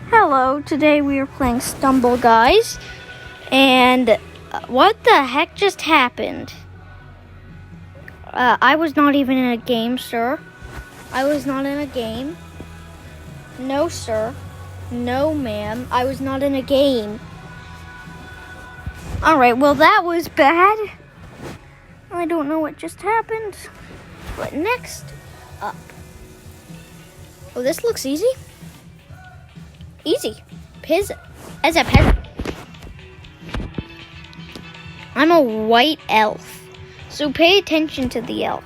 Hello, today we are playing Stumble Guys, and what the heck just happened? I was not even in a game, sir. I was not in a game. No, sir. No, ma'am. I was not in a game. Alright, well that was bad. I don't know what just happened. But next up. Oh, this looks easy. Easy. As a peasant. I'm a white elf. So pay attention to the elf.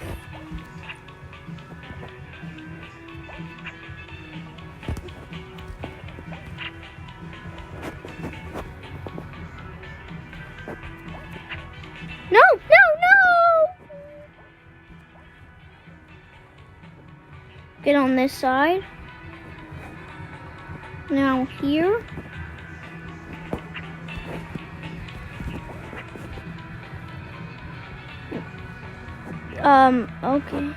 No! Get on this side. Now here. Okay.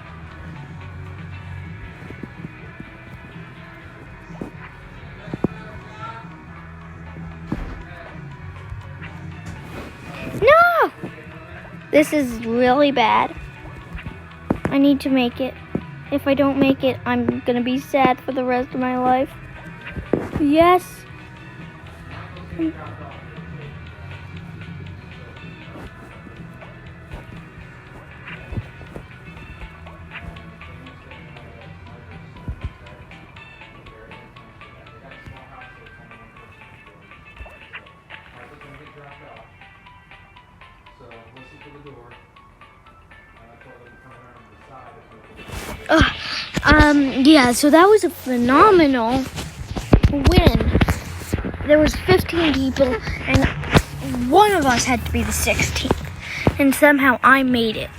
No! This is really bad. I need to make it. If I don't make it, I'm gonna be sad for the rest of my life. Yes. Yeah, so that was a phenomenal win. There was 15 people, and one of us had to be the 16th, and somehow I made it.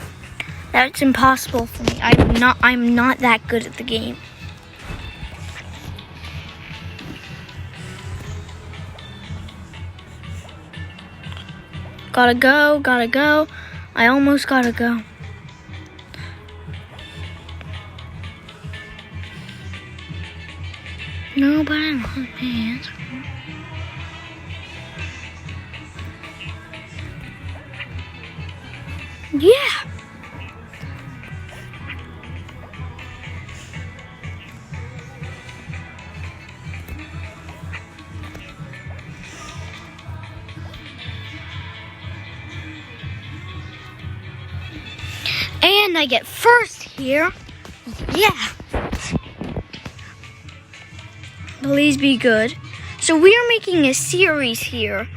That's impossible for me. I'm not that good at the game. Gotta go. I almost gotta go. No, but I want my hands. Yeah. And I get first here. Yeah. Please be good. So we are making a series here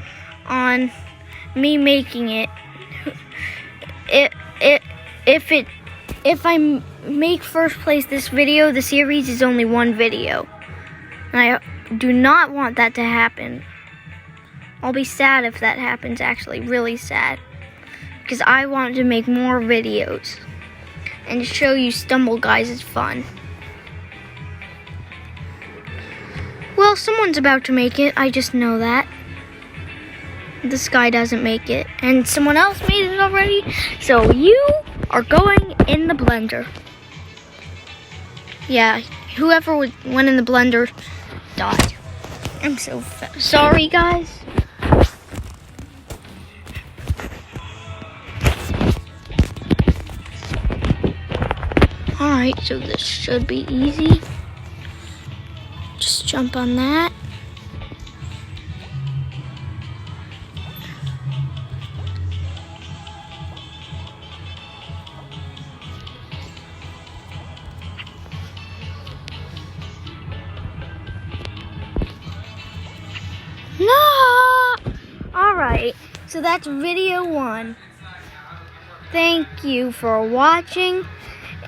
on me making it. If I make first place this video, the series is only one video. And I do not want that to happen. I'll be sad if that happens, actually, really sad. Because I want to make more videos and show you Stumble Guys is fun. Well, someone's about to make it. I just know that. This guy doesn't make it. And someone else made it already. So you are going in the blender. Yeah, whoever went in the blender died. I'm so sorry, guys. Alright, so this should be easy. Just jump on that. No! Alright, so that's video 1. Thank you for watching,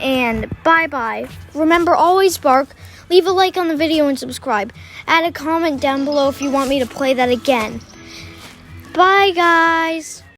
and bye-bye. Remember, always bark. Leave a like on the video and subscribe. Add a comment down below if you want me to play that again. Bye, guys.